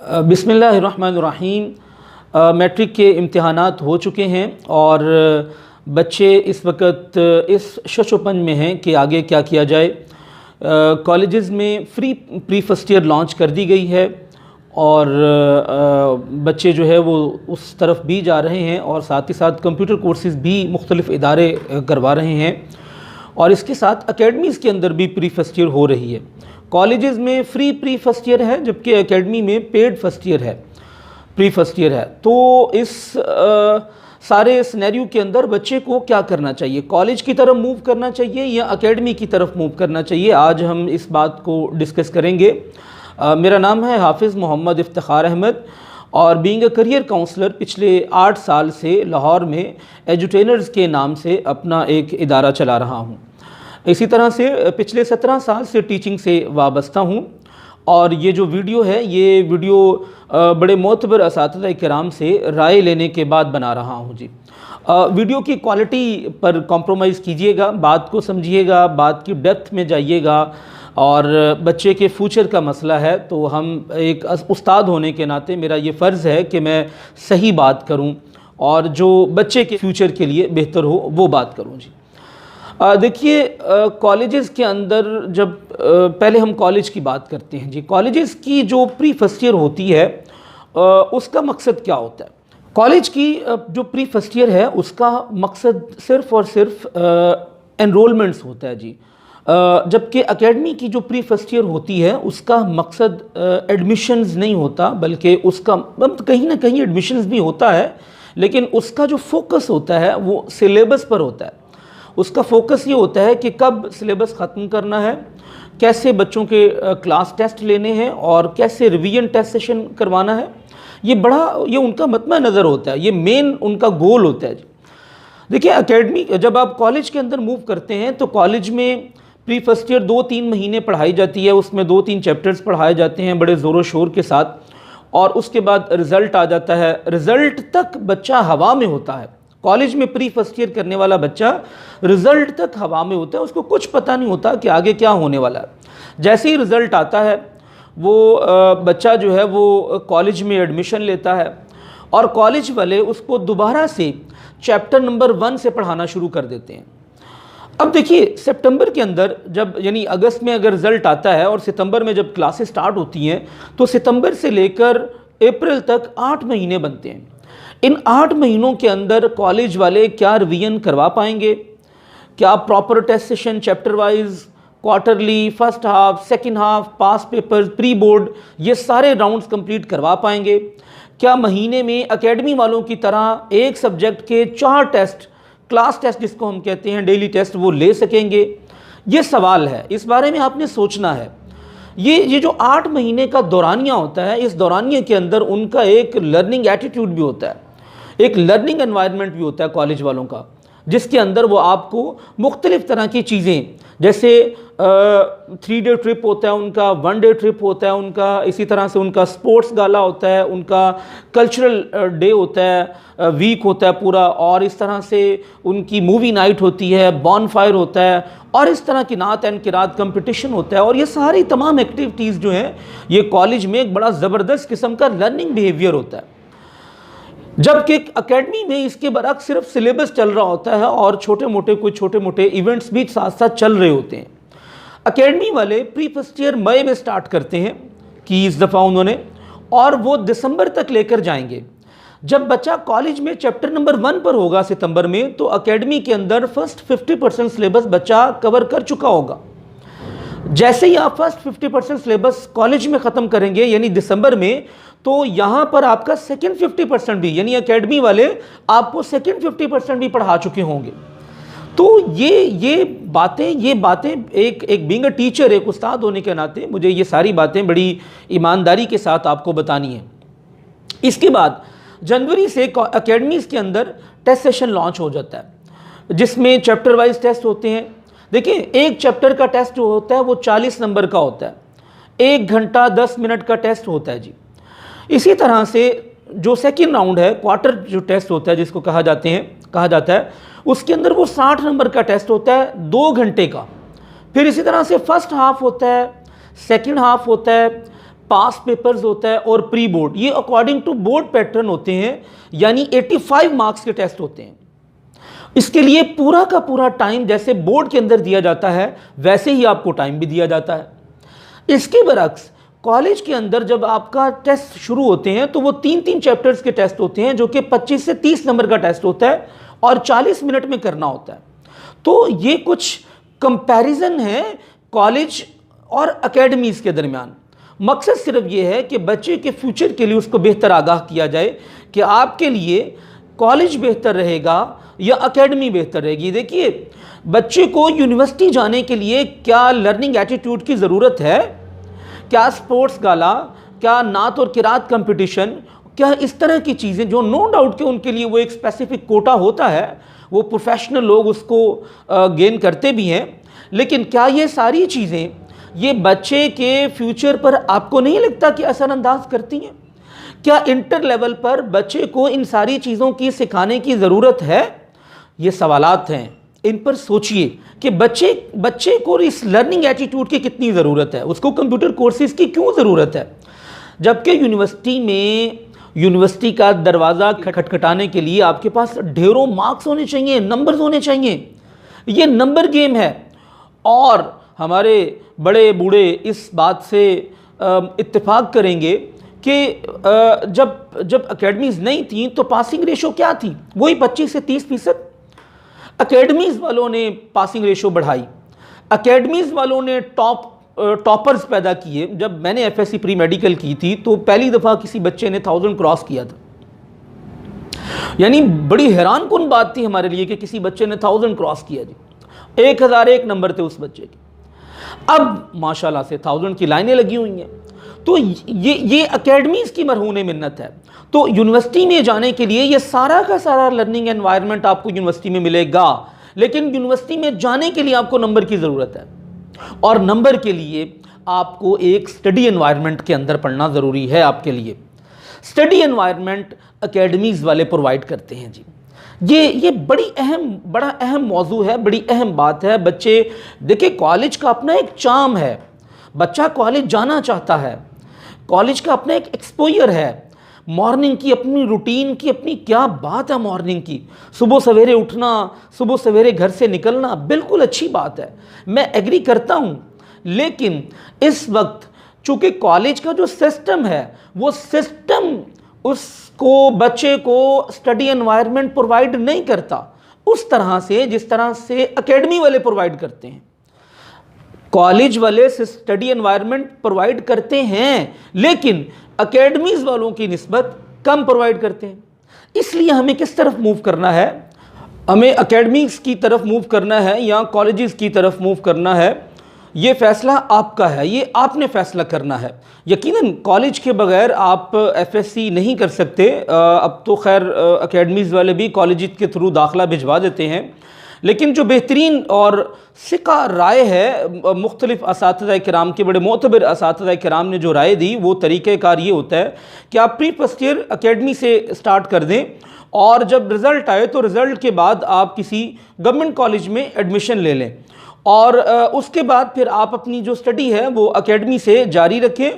बिस्मिल्लाहिर्रहमानिर्रहीम। मैट्रिक के इम्तिहानात हो चुके हैं और बच्चे इस वक्त इस शशोपन में हैं कि आगे क्या किया जाए। कॉलेजेस में free pre first year launch कर दी गई है और बच्चे जो है वो उस तरफ भी जा रहे हैं और साथ ही साथ कंप्यूटर कोर्सेज़ भी मुख्तलिफ़ इदारे करवा रहे हैं और इसके साथ एकेडमीज़ के अंदर भी प्री फर्स्ट ईयर हो रही है। कॉलेजेस में फ्री प्री फर्स्ट ईयर है जबकि एकेडमी में पेड फर्स्ट ईयर है, प्री फर्स्ट ईयर है। तो इस सारे सिनेरियो के अंदर बच्चे को क्या करना चाहिए, कॉलेज की तरफ मूव करना चाहिए या एकेडमी की तरफ मूव करना चाहिए, आज हम इस बात को डिस्कस करेंगे। मेरा नाम है हाफिज़ मोहम्मद इफ्तिखार अहमद और बीइंग अ करियर काउंसलर पिछले 8 साल से लाहौर में एजुटेनर्स के नाम से अपना एक इदारा चला रहा हूँ। इसी तरह से पिछले 17 साल से टीचिंग से वाबस्ता हूँ और ये जो वीडियो है ये वीडियो बड़े मोतबर असातिज़ा किराम से राय लेने के बाद बना रहा हूँ जी। वीडियो की क्वालिटी पर कॉम्प्रोमाइज़ कीजिएगा, बात को समझिएगा, बात की डेप्थ में जाइएगा और बच्चे के फ्यूचर का मसला है तो हम एक उस्ताद होने के नाते मेरा ये फ़र्ज़ है कि मैं सही बात करूँ और जो बच्चे के फ्यूचर के लिए बेहतर हो वो बात करूँ जी। देखिए कॉलेजेस के अंदर जब पहले हम कॉलेज की बात करते हैं जी। कॉलेजेस की जो प्री फर्स्ट ईयर होती है उसका मकसद क्या होता है? कॉलेज की जो प्री फर्स्ट ईयर है उसका मकसद सिर्फ़ और सिर्फ एनरोलमेंट्स होता है जी। जबकि एकेडमी की जो प्री फर्स्ट ईयर होती है उसका मकसद एडमिशन्स नहीं होता, बल्कि उसका कहीं ना कहीं एडमिशन्स भी होता है लेकिन उसका जो फोकस होता है वो सिलेबस पर होता है। उसका फोकस ये होता है कि कब सिलेबस ख़त्म करना है, कैसे बच्चों के क्लास टेस्ट लेने हैं और कैसे रिवीजन टेस्ट सेशन करवाना है। ये उनका मतमा नज़र होता है, ये मेन उनका गोल होता है जी। देखिए एकेडमी जब आप कॉलेज के अंदर मूव करते हैं तो कॉलेज में प्री फर्स्ट ईयर 2-3 महीने पढ़ाई जाती है, उसमें 2-3 चैप्टर्स पढ़ाए जाते हैं बड़े ज़ोर शोर के साथ और उसके बाद रिज़ल्ट आ जाता है। रिज़ल्ट तक बच्चा हवा में होता है। कॉलेज में प्री फर्स्ट ईयर करने वाला बच्चा रिज़ल्ट तक हवा में होता है, उसको कुछ पता नहीं होता कि आगे क्या होने वाला है। जैसे ही रिज़ल्ट आता है वो बच्चा जो है वो कॉलेज में एडमिशन लेता है और कॉलेज वाले उसको दोबारा से चैप्टर नंबर 1 से पढ़ाना शुरू कर देते हैं। अब देखिए सितंबर के अंदर जब यानी अगस्त में अगर रिज़ल्ट आता है और सितंबर में जब क्लासेस स्टार्ट होती हैं तो सितंबर से लेकर अप्रैल तक 8 महीने बनते हैं। इन 8 महीनों के अंदर कॉलेज वाले क्या रिवीजन करवा पाएंगे, क्या proper test session chapter wise, quarterly, first half, second half, past papers, pre board, ये सारे राउंड्स कंप्लीट करवा पाएंगे? क्या महीने में एकेडमी वालों की तरह एक सब्जेक्ट के 4 टेस्ट, क्लास टेस्ट जिसको हम कहते हैं डेली टेस्ट, वो ले सकेंगे? ये सवाल है, इस बारे में आपने सोचना है। ये जो 8 महीने का दौरानिया होता है, इस दौरानिए के अंदर उनका एक लर्निंग एटीट्यूड भी होता है, एक लर्निंग एनवायरनमेंट भी होता है कॉलेज वालों का, जिसके अंदर वो आपको मुख्तलिफ़ तरह की चीज़ें, जैसे 3 डे ट्रिप होता है उनका, 1 डे ट्रिप होता है उनका, इसी तरह से उनका स्पोर्ट्स गाला होता है, उनका कल्चरल डे होता है, वीक होता है पूरा, और इस तरह से उनकी मूवी नाइट होती है, बॉनफायर होता है और इस तरह की नात एंड किरात कंपटीशन होता है। और ये सारी तमाम एक्टिविटीज़ जो हैं ये कॉलेज में एक बड़ा ज़बरदस्त किस्म का लर्निंग बिहेवियर होता है। जबकि एकेडमी में इसके बरक्स सिर्फ सिलेबस चल रहा होता है और छोटे मोटे इवेंट्स भी साथ साथ चल रहे होते हैं। एकेडमी वाले प्री फर्स्ट ईयर मई में स्टार्ट करते हैं कि इस दफ़ा उन्होंने, और वो दिसंबर तक लेकर जाएंगे। जब बच्चा कॉलेज में चैप्टर नंबर 1 पर होगा सितंबर में तो एकेडमी के अंदर फर्स्ट 50% सिलेबस बच्चा कवर कर चुका होगा। जैसे ही आप फर्स्ट 50% सिलेबस कॉलेज में ख़त्म करेंगे यानी दिसंबर में, तो यहाँ पर आपका सेकेंड 50% भी, यानी एकेडमी वाले आपको सेकेंड 50% भी पढ़ा चुके होंगे। तो ये बातें एक बीइंग अ टीचर, एक उस्ताद होने के नाते मुझे ये सारी बातें बड़ी ईमानदारी के साथ आपको बतानी है। इसके बाद जनवरी से एकेडमीज़ के अंदर टेस्ट सेशन लॉन्च हो जाता है जिसमें चैप्टर वाइज टेस्ट होते हैं। देखिए एक चैप्टर का टेस्ट जो होता है वो 40 नंबर का होता है, 1 घंटा 10 मिनट का टेस्ट होता है जी। इसी तरह से जो सेकंड राउंड है, क्वार्टर जो टेस्ट होता है जिसको कहा जाता है, उसके अंदर वो 60 नंबर का टेस्ट होता है 2 घंटे का। फिर इसी तरह से फर्स्ट हाफ होता है, सेकंड हाफ होता है, पास पेपर्स होता है और प्री बोर्ड, ये अकॉर्डिंग टू बोर्ड पैटर्न होते हैं, यानी 85 मार्क्स के टेस्ट होते हैं। इसके लिए पूरा का पूरा टाइम जैसे बोर्ड के अंदर दिया जाता है वैसे ही आपको टाइम भी दिया जाता है। इसके बरक्स कॉलेज के अंदर जब आपका टेस्ट शुरू होते हैं तो वो 3-3 चैप्टर्स के टेस्ट होते हैं, जो कि 25 से 30 नंबर का टेस्ट होता है और 40 मिनट में करना होता है। तो ये कुछ कंपैरिजन है कॉलेज और एकेडमीज के दरमियान। मकसद सिर्फ ये है कि बच्चे के फ्यूचर के लिए उसको बेहतर आगाह किया जाए कि आपके लिए कॉलेज बेहतर रहेगा या एकेडमी बेहतर रहेगी। देखिए, बच्चे को यूनिवर्सिटी जाने के लिए क्या लर्निंग एटीट्यूड की ज़रूरत है, क्या स्पोर्ट्स गाला, क्या नात और किरात कंपटीशन, क्या इस तरह की चीज़ें जो नो डाउट के उनके लिए वो एक स्पेसिफिक कोटा होता है, वो प्रोफेशनल लोग उसको गेन करते भी हैं, लेकिन क्या ये सारी चीज़ें ये बच्चे के फ्यूचर पर आपको नहीं लगता कि असरअंदाज करती हैं? क्या इंटर लेवल पर बच्चे को इन सारी चीज़ों की सिखाने की ज़रूरत है? ये सवालात हैं, इन पर सोचिए कि बच्चे को इस लर्निंग एटीट्यूड की कितनी ज़रूरत है, उसको कंप्यूटर कोर्सेज़ की क्यों ज़रूरत है, जबकि यूनिवर्सिटी का दरवाज़ा खटखटाने के लिए आपके पास ढेरों मार्क्स होने चाहिए, नंबर्स होने चाहिए। ये नंबर गेम है। और हमारे बड़े बूढ़े इस बात से इत्तेफाक करेंगे कि जब एकेडमीज़ नहीं थी तो पासिंग रेशो क्या थी, वही 25 से 30%। एकेडमीज़ वालों ने पासिंग रेशो बढ़ाई, एकेडमीज़ वालों ने टॉपर्स पैदा किए। जब मैंने एफएससी प्री मेडिकल की थी तो पहली दफ़ा किसी बच्चे ने 1000 क्रॉस किया था, यानी बड़ी हैरान कुन बात थी हमारे लिए कि किसी बच्चे ने 1000 क्रॉस किया जी। 1001 नंबर थे उस बच्चे के। अब माशाल्लाह से 1000 की लाइनें लगी हुई हैं। तो ये एकेडमीज़ की मरहून मिन्नत है। तो यूनिवर्सिटी में जाने के लिए ये सारा का सारा लर्निंग एनवायरनमेंट आपको यूनिवर्सिटी में मिलेगा, लेकिन यूनिवर्सिटी में जाने के लिए आपको नंबर की ज़रूरत है, और नंबर के लिए आपको एक स्टडी एनवायरनमेंट के अंदर पढ़ना ज़रूरी है। आपके लिए स्टडी एनवायरनमेंट एकेडमीज़ वाले प्रोवाइड करते हैं जी। ये बड़ा अहम मौजू है, बड़ी अहम बात है। बच्चे देखिए, कॉलेज का अपना एक चार्म है, बच्चा कॉलेज जाना चाहता है, कॉलेज का अपना एक एक्सपोजर है। मॉर्निंग की अपनी रूटीन की अपनी क्या बात है, मॉर्निंग की सुबह सवेरे उठना, सुबह सवेरे घर से निकलना बिल्कुल अच्छी बात है, मैं एग्री करता हूँ। लेकिन इस वक्त चूँकि कॉलेज का जो सिस्टम है वो सिस्टम उसको बच्चे को स्टडी एनवायरनमेंट प्रोवाइड नहीं करता उस तरह से जिस तरह से एकेडमी वाले प्रोवाइड करते हैं। कॉलेज वाले स्टडी एनवायरनमेंट प्रोवाइड करते हैं, लेकिन एकेडमीज़ वालों की निस्बत कम प्रोवाइड करते हैं। इसलिए हमें किस तरफ मूव करना है, हमें एकेडमीज़ की तरफ मूव करना है या कॉलेजेस की तरफ मूव करना है, ये फ़ैसला आपका है, ये आपने फ़ैसला करना है। यकीनन कॉलेज के बगैर आप एफएससी नहीं कर सकते। अब तो खैर एकेडमीज़ वाले भी कॉलेज के थ्रू दाखिला भिजवा देते हैं, लेकिन जो बेहतरीन और सिका राय है मुख्तलिफ़ असातिज़ा किराम के, बड़े मोतबर असातिज़ा किराम ने जो राय दी, वो तरीक़ेकार ये होता है कि आप प्री फर्स्ट ईयर एकेडमी से स्टार्ट कर दें, और जब रिज़ल्ट आए तो रिज़ल्ट के बाद आप किसी गवर्नमेंट कॉलेज में एडमिशन ले लें, और उसके बाद फिर आप अपनी जो स्टडी है वो एकेडमी से जारी रखें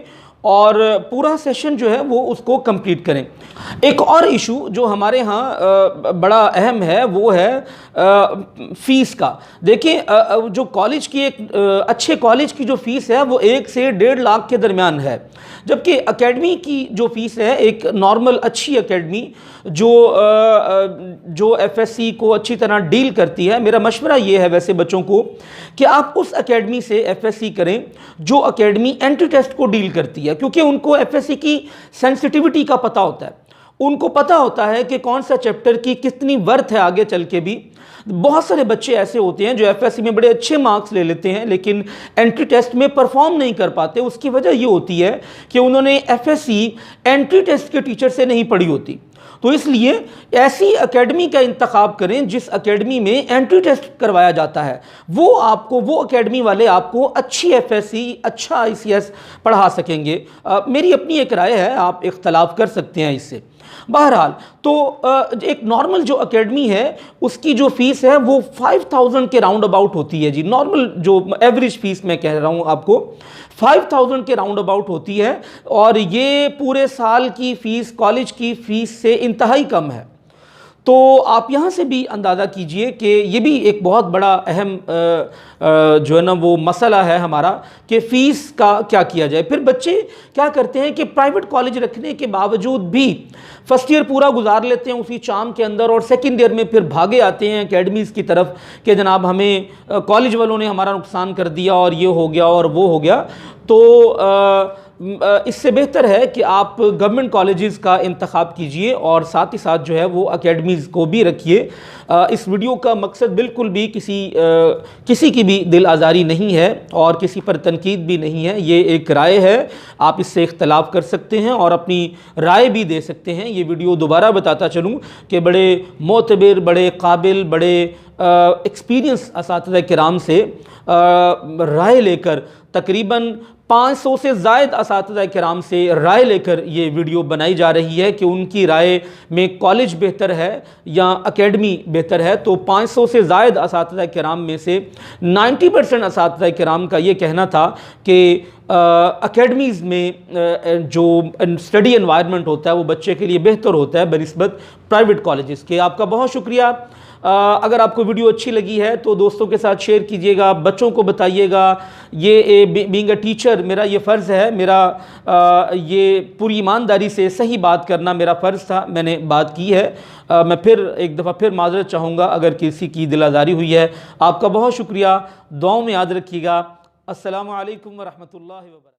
और पूरा सेशन जो है वो उसको कंप्लीट करें। एक और इशू जो हमारे यहाँ बड़ा अहम है वो है फ़ीस का। देखिए, जो कॉलेज की एक अच्छे कॉलेज की जो फ़ीस है वो 1 से 1.5 लाख के दरमियान है, जबकि एकेडमी की जो फ़ीस है, एक नॉर्मल अच्छी एकेडमी जो एफएससी को अच्छी तरह डील करती है, मेरा मशवरा ये है वैसे बच्चों को कि आप उस एकेडमी से एफएससी करें जो एकेडमी एंट्री टेस्ट को डील करती है, क्योंकि उनको एफएससी की सेंसिटिविटी का पता होता है, उनको पता होता है कि कौन सा चैप्टर की कितनी वर्थ है आगे चल के भी। बहुत सारे बच्चे ऐसे होते हैं जो एफएससी में बड़े अच्छे मार्क्स ले लेते हैं लेकिन एंट्री टेस्ट में परफॉर्म नहीं कर पाते। उसकी वजह ये होती है कि उन्होंने एफएससी एंट्री टेस्ट के टीचर से नहीं पढ़ी होती। तो इसलिए ऐसी एकेडमी का इंतखाब करें जिस एकेडमी में एंट्री टेस्ट करवाया जाता है, वो एकेडमी वाले आपको अच्छी एफएससी, अच्छा आईसीएस पढ़ा सकेंगे। मेरी अपनी एक राय है, आप इख्तलाफ कर सकते हैं इससे। बहरहाल, तो एक नॉर्मल जो एकेडमी है उसकी जो फीस है वो 5000 के राउंड अबाउट होती है जी। नॉर्मल जो एवरेज फीस मैं कह रहा हूँ आपको 5000 के राउंड अबाउट होती है, और ये पूरे साल की फ़ीस कॉलेज की फ़ीस से इंतहाई कम है। तो आप यहाँ से भी अंदाज़ा कीजिए कि ये भी एक बहुत बड़ा अहम जो है ना वो मसला है हमारा कि फ़ीस का क्या किया जाए। फिर बच्चे क्या करते हैं कि प्राइवेट कॉलेज रखने के बावजूद भी फर्स्ट ईयर पूरा गुजार लेते हैं उसी चाम के अंदर, और सेकंड ईयर में फिर भागे आते हैं एकेडमीज़ की तरफ कि जनाब हमें कॉलेज वालों ने हमारा नुकसान कर दिया और ये हो गया और वो हो गया। तो इससे बेहतर है कि आप गवर्नमेंट कॉलेजेस का इंतखाब कीजिए और साथ ही साथ जो है वो एकेडमीज़ को भी रखिए। इस वीडियो का मकसद बिल्कुल भी किसी की भी दिल आज़ारी नहीं है और किसी पर तनकीद भी नहीं है। ये एक राय है, आप इससे इख्तलाफ कर सकते हैं और अपनी राय भी दे सकते हैं। ये वीडियो दोबारा बताता चलूँ कि बड़े मोतबर, बड़े काबिल, बड़े एक्सपीरियंस असातिज़ा किराम से राय लेकर तकरीबन 500 से ज़ायद असातिज़ा किराम से राय लेकर ये वीडियो बनाई जा रही है कि उनकी राय में कॉलेज बेहतर है या एकेडमी बेहतर है। तो 500 से ज़ायद असातिज़ा किराम में से 90% असातिज़ा किराम का ये कहना था कि एकेडमीज़ में जो स्टडी एनवायरनमेंट होता है वो बच्चे के लिए बेहतर होता है बनिस्बत प्राइवेट कॉलेजेस के। आपका बहुत शुक्रिया। अगर आपको वीडियो अच्छी लगी है तो दोस्तों के साथ शेयर कीजिएगा, बच्चों को बताइएगा। ये बीइंग अ टीचर मेरा ये फ़र्ज़ है, मेरा ये पूरी ईमानदारी से सही बात करना मेरा फ़र्ज़ था, मैंने बात की है। मैं फिर एक दफ़ा फिर माज़रत चाहूँगा अगर किसी की दिल आज़ारी हुई है। आपका बहुत शुक्रिया, दुआओं में याद रखिएगा। अस्सलामु अलैकुम व रहमतुल्लाहि व बरकातहू।